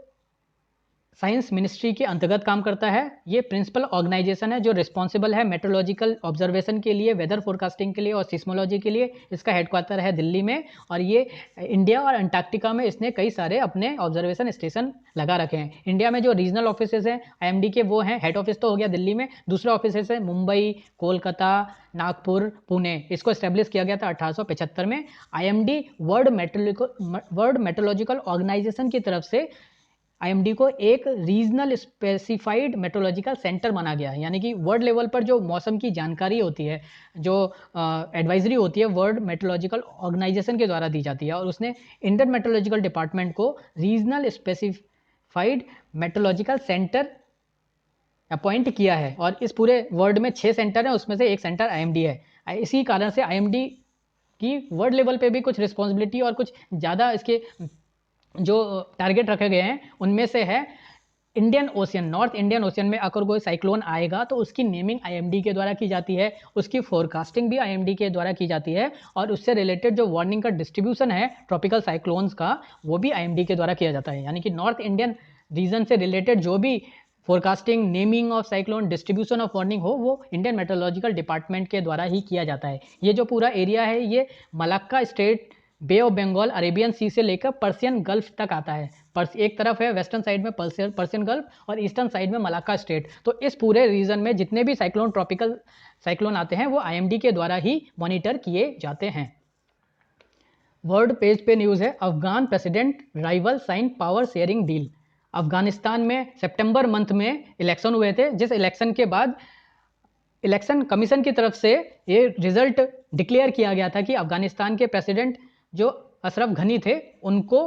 साइंस मिनिस्ट्री के अंतर्गत काम करता है। ये प्रिंसिपल ऑर्गेनाइजेशन है जो रिस्पॉन्सिबल है मेट्रोलॉजिकल ऑब्जर्वेशन के लिए, वेदर फोरकास्टिंग के लिए और सिस्मोलॉजी के लिए। इसका हेडक्वार्टर है दिल्ली में और ये इंडिया और अंटार्कटिका में इसने कई सारे अपने ऑब्जर्वेशन स्टेशन लगा रखे हैं। इंडिया में जो रीजनल ऑफिसेज हैं IMD के, वो हैं, हेड ऑफिस तो हो गया दिल्ली में, दूसरे ऑफिसेज है मुंबई, कोलकाता, नागपुर, पुणे। इसको इस्टेब्लिश किया गया था 1875 में। IMD वर्ल्ड मेट्रोलॉजिकल ऑर्गेनाइजेशन की तरफ से IMD को एक रीजनल स्पेसिफाइड मेट्रोलॉजिकल सेंटर माना गया है। यानी कि वर्ल्ड लेवल पर जो मौसम की जानकारी होती है, जो एडवाइजरी होती है, वर्ल्ड मेट्रोलॉजिकल ऑर्गेनाइजेशन के द्वारा दी जाती है। और उसने इंडियन मेट्रोलॉजिकल डिपार्टमेंट को regional specified meteorological centre appoint किया है। और इस पूरे वर्ल्ड में 6 सेंटर हैं, उसमें से एक सेंटर IMD है। इसी कारण से IMD की वर्ल्ड लेवल पे भी कुछ रिस्पॉन्सिबिलिटी और कुछ ज़्यादा इसके जो टारगेट रखे गए हैं उनमें से है Indian ocean, north Indian ocean में अगर कोई साइक्लोन आएगा तो उसकी नेमिंग IMD के द्वारा की जाती है, उसकी फोरकास्टिंग भी IMD के द्वारा की जाती है और उससे रिलेटेड जो वार्निंग का डिस्ट्रीब्यूशन है ट्रॉपिकल साइक्लोन्स का, वो भी IMD के द्वारा किया जाता है। यानी कि नॉर्थ इंडियन रीजन से रिलेटेड जो भी forecasting, naming of cyclone, distribution of warning हो, वो इंडियन मेट्रोलॉजिकल डिपार्टमेंट के द्वारा ही किया जाता है। ये जो पूरा एरिया है ये Malacca strait, bay of Bengal, Arabian sea से लेकर पर्शियन गल्फ तक आता है। एक तरफ है वेस्टर्न साइड में पर्शियन गल्फ और ईस्टर्न साइड में मलाक्का स्टेट। तो इस पूरे रीजन में जितने भी साइक्लोन, ट्रॉपिकल साइक्लोन आते हैं वो IMD के द्वारा ही मॉनिटर किए जाते हैं। वर्ल्ड पेज पे न्यूज़ है, Afghan president rival sine power sharing deal. Afghanistan में सितंबर मंथ में इलेक्शन हुए थे, जिस इलेक्शन के बाद इलेक्शन कमीशन की तरफ से ये रिजल्ट डिक्लेयर किया गया था कि अफगानिस्तान के प्रेसिडेंट जो अशरफ घनी थे उनको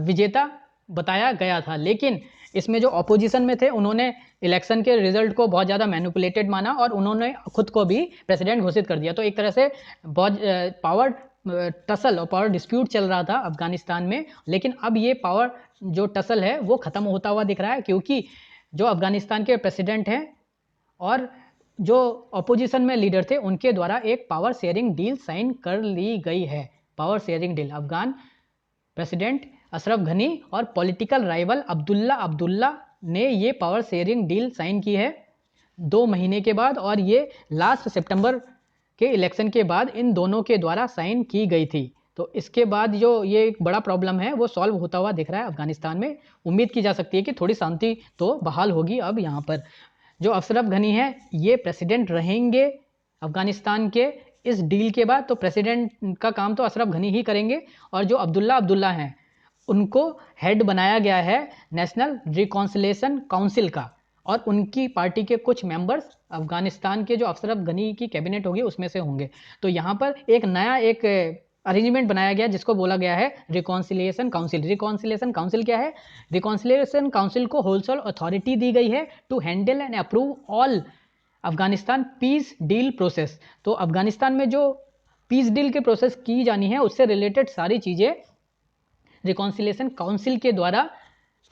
विजेता बताया गया था। लेकिन इसमें जो ऑपोजिशन में थे उन्होंने इलेक्शन के रिजल्ट को बहुत ज़्यादा मैनिपुलेटेड माना और उन्होंने खुद को भी प्रेसिडेंट घोषित कर दिया। तो एक तरह से बहुत पावर टसल और पावर डिस्प्यूट चल रहा था अफगानिस्तान में। लेकिन अब ये पावर जो टसल है वो ख़त्म होता हुआ दिख रहा है, क्योंकि जो अफगानिस्तान के प्रेसिडेंट हैं और जो अपोजिशन में लीडर थे उनके द्वारा एक पावर शेयरिंग डील साइन कर ली गई है। Power sharing deal, Afghan president Ashraf घनी और पॉलिटिकल राइवल अब्दुल्ला ने ये पावर शेयरिंग डील साइन की है 2 महीने के बाद, और ये लास्ट सितंबर के इलेक्शन के बाद इन दोनों के द्वारा साइन की गई थी। तो इसके बाद जो ये एक बड़ा प्रॉब्लम है वो सॉल्व होता हुआ दिख रहा है अफगानिस्तान में। उम्मीद की जा सकती है कि थोड़ी शांति तो बहाल होगी अब यहाँ पर। जो अशरफ घनी है ये प्रेसिडेंट रहेंगे अफगानिस्तान के इस डील के बाद। तो प्रेसिडेंट का काम तो अशरफ घनी ही करेंगे और जो अब्दुल्ला हैं उनको हेड बनाया गया है नेशनल रिकॉन्सिलेशन काउंसिल का। और उनकी पार्टी के कुछ मेंबर्स अफगानिस्तान के जो अशरफ गनी की कैबिनेट होगी उसमें से होंगे। तो यहाँ पर एक नया एक अरेंजमेंट बनाया गया जिसको बोला गया है रिकॉन्सिलिएशन काउंसिल। रिकॉन्सिलिएशन काउंसिल क्या है? रिकॉन्सिलिएशन काउंसिल को होलसेल अथॉरिटी दी गई है to handle and approve all Afghanistan peace deal process. तो अफगानिस्तान में जो पीस डील के प्रोसेस की जानी है उससे रिलेटेड सारी चीज़ें रिकॉन्सिलिएशन काउंसिल के द्वारा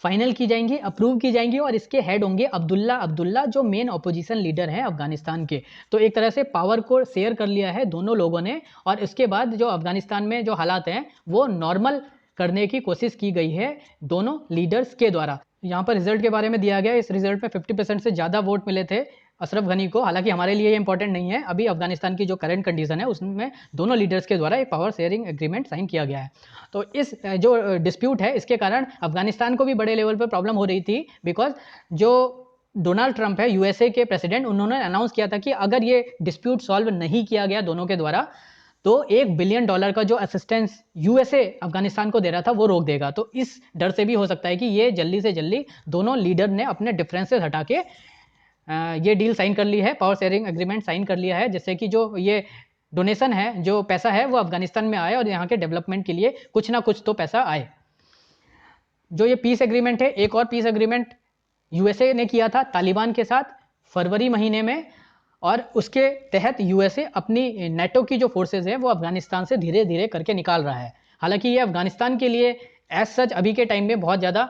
फाइनल की जाएंगी, अप्रूव की जाएंगी, और इसके हेड होंगे अब्दुल्ला जो मेन अपोजिशन लीडर हैं अफगानिस्तान के। तो एक तरह से पावर को शेयर कर लिया है दोनों लोगों ने, और इसके बाद जो अफगानिस्तान में जो हालात हैं वो नॉर्मल करने की कोशिश की गई है दोनों लीडर्स के द्वारा। यहाँ पर रिजल्ट के बारे में दिया गया, इस रिजल्ट में 50% से ज़्यादा वोट मिले थे अशरफ गनी को। हालांकि हमारे लिए ये इंपॉर्टेंट नहीं है, अभी अफगानिस्तान की जो करंट कंडीशन है उसमें दोनों लीडर्स के द्वारा एक पावर शेयरिंग एग्रीमेंट साइन किया गया है। तो इस जो डिस्प्यूट है इसके कारण अफगानिस्तान को भी बड़े लेवल पर प्रॉब्लम हो रही थी, बिकॉज जो डोनाल्ड ट्रंप है यूएसए के प्रेसिडेंट, उन्होंने अनाउंस किया था कि अगर ये डिस्प्यूट सॉल्व नहीं किया गया दोनों के द्वारा तो $1 बिलियन का जो असिस्टेंस यूएसए अफगानिस्तान को दे रहा था वो रोक देगा। तो इस डर से भी हो सकता है कि ये जल्दी से जल्दी दोनों लीडर ने अपने डिफरेंसेस हटा के ये डील साइन कर ली है, पावर शेयरिंग एग्रीमेंट साइन कर लिया है, जिससे कि जो ये डोनेशन है, जो पैसा है वो अफगानिस्तान में आए और यहाँ के डेवलपमेंट के लिए कुछ ना कुछ तो पैसा आए। जो ये पीस एग्रीमेंट है, एक और पीस एग्रीमेंट यूएसए ने किया था तालिबान के साथ फरवरी महीने में, और उसके तहत यूएसए अपनी नेटो की जो फोर्सेज है वो अफगानिस्तान से धीरे धीरे करके निकाल रहा है। हालांकि ये अफगानिस्तान के लिए एज सच अभी के टाइम में बहुत ज़्यादा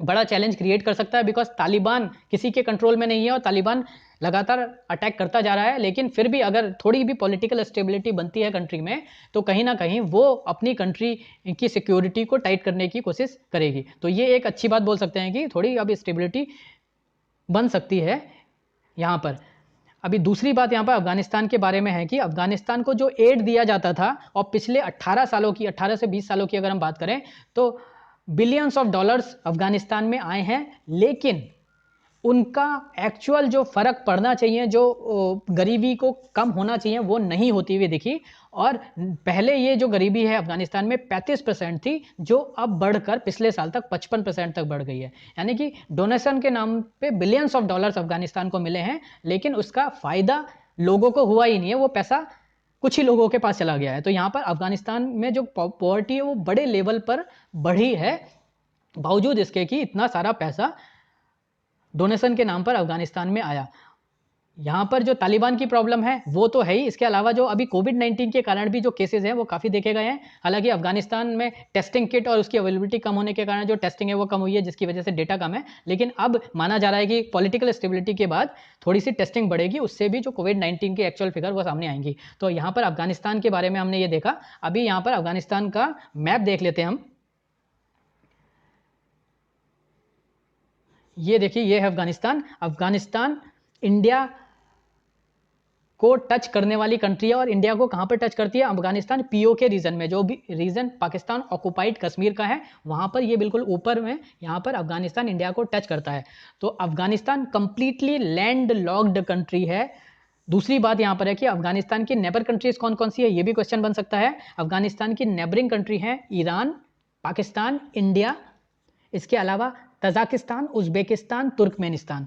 बड़ा चैलेंज क्रिएट कर सकता है, बिकॉज तालिबान किसी के कंट्रोल में नहीं है और तालिबान लगातार अटैक करता जा रहा है। लेकिन फिर भी अगर थोड़ी भी पॉलिटिकल स्टेबिलिटी बनती है कंट्री में तो कहीं ना कहीं वो अपनी कंट्री की सिक्योरिटी को टाइट करने की कोशिश करेगी। तो ये एक अच्छी बात बोल सकते हैं कि थोड़ी अब स्टेबिलिटी बन सकती है यहाँ पर। अभी दूसरी बात यहाँ पर अफगानिस्तान के बारे में है कि अफगानिस्तान को जो एड दिया जाता था, और पिछले 18 सालों की, 18 से 20 सालों की अगर हम बात करें तो बिलियंस ऑफ डॉलर्स अफगानिस्तान में आए हैं, लेकिन उनका एक्चुअल जो फर्क पड़ना चाहिए, जो गरीबी को कम होना चाहिए, वो नहीं होती हुई दिखी। और पहले ये जो गरीबी है अफगानिस्तान में 35% थी, जो अब बढ़कर पिछले साल तक 55% तक बढ़ गई है। यानी कि डोनेशन के नाम पे बिलियंस ऑफ डॉलर्स अफगानिस्तान को मिले हैं, लेकिन उसका फायदा लोगों को हुआ ही नहीं है, वो पैसा कुछ ही लोगों के पास चला गया है। तो यहाँ पर अफगानिस्तान में जो पॉवर्टी है वो बड़े लेवल पर बढ़ी है, बावजूद इसके कि इतना सारा पैसा डोनेशन के नाम पर अफगानिस्तान में आया। यहाँ पर जो तालिबान की प्रॉब्लम है वो तो है ही, इसके अलावा जो अभी कोविड-19 के कारण भी जो केसेस हैं वो काफ़ी देखे गए हैं। हालांकि अफगानिस्तान में टेस्टिंग किट और उसकी अवेलेबिलिटी कम होने के कारण जो टेस्टिंग है वो कम हुई है, जिसकी वजह से डेटा कम है। लेकिन अब माना जा रहा है कि पॉलिटिकल स्टेबिलिटी के बाद थोड़ी सी टेस्टिंग बढ़ेगी, उससे भी जो कोविड-19 की एक्चुअल फिगर वो सामने आएंगी। तो यहाँ पर अफगानिस्तान के बारे में हमने ये देखा। अभी यहाँ पर अफगानिस्तान का मैप देख लेते हैं हम। ये देखिए, ये है अफगानिस्तान। अफगानिस्तान इंडिया को टच करने वाली कंट्री है, और इंडिया को कहाँ पर टच करती है? अफगानिस्तान पीओके रीजन में, जो भी रीजन पाकिस्तान ऑक्युपाइड कश्मीर का है वहाँ पर ये बिल्कुल ऊपर में यहाँ पर अफगानिस्तान इंडिया को टच करता है। तो Afghanistan completely land locked country है। दूसरी बात यहाँ पर है कि अफगानिस्तान की नेबर कंट्रीज कौन कौन सी है, ये भी क्वेश्चन बन सकता है। अफगानिस्तान की नेबरिंग कंट्री है ईरान, पाकिस्तान, इंडिया, इसके अलावा Tajikistan, Uzbekistan, Turkmenistan.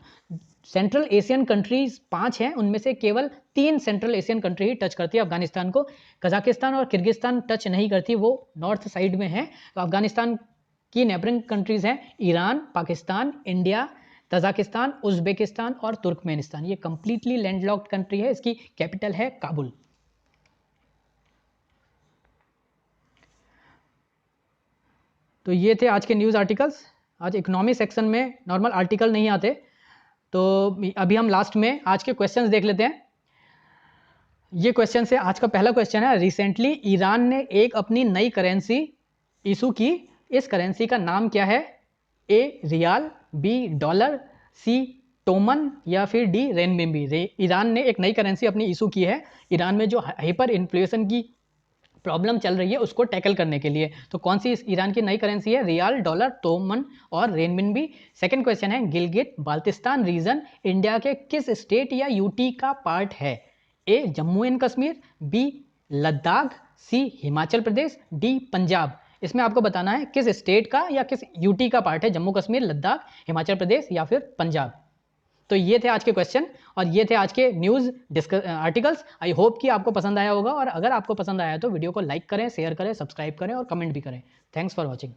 Central Asian countries 5 हैं, उनमें से केवल 3 सेंट्रल एशियन कंट्री ही टच करती है अफगानिस्तान को। कजाकिस्तान और किर्गिस्तान टच नहीं करती, वो नॉर्थ साइड में है। तो अफगानिस्तान की नेबरिंग कंट्रीज हैं Iran, Pakistan, India, Tajikistan, Uzbekistan और तुर्कमेनिस्तान। ये कंप्लीटली लैंडलॉक्ड कंट्री है। इसकी कैपिटल है काबुल। तो ये थे आज के न्यूज़ आर्टिकल्स। आज इकोनॉमी सेक्शन में नॉर्मल आर्टिकल नहीं आते, तो अभी हम लास्ट में आज के क्वेश्चंस देख लेते हैं। ये क्वेश्चन है, आज का पहला क्वेश्चन है, रिसेंटली ईरान ने एक अपनी नई करेंसी इशू की, इस करेंसी का नाम क्या है? ए रियाल, बी डॉलर, सी टोमन या फिर डी रेनमिनबी। ईरान ने एक नई करेंसी अपनी इशू की है ईरान में जो हाइपर इन्फ्लेशन की प्रॉब्लम चल रही है उसको टैकल करने के लिए। तो कौन सी ईरान की नई करेंसी है? रियाल, डॉलर, टोमन और रेनमिनबी। सेकंड क्वेश्चन है, गिलगित बाल्टिस्तान रीजन इंडिया के किस स्टेट या यूटी का पार्ट है? A Jammu and Kashmir, B Ladakh, C Himachal Pradesh, D Punjab. इसमें आपको बताना है किस स्टेट का या किस यूटी का पार्ट है जम्मू कश्मीर, लद्दाख, हिमाचल प्रदेश या फिर पंजाब। तो ये थे आज के क्वेश्चन और ये थे आज के न्यूज़ आर्टिकल्स। आई होप कि आपको पसंद आया होगा, और अगर आपको पसंद आया तो वीडियो को लाइक करें, शेयर करें, सब्सक्राइब करें और कमेंट भी करें। Thanks for watching.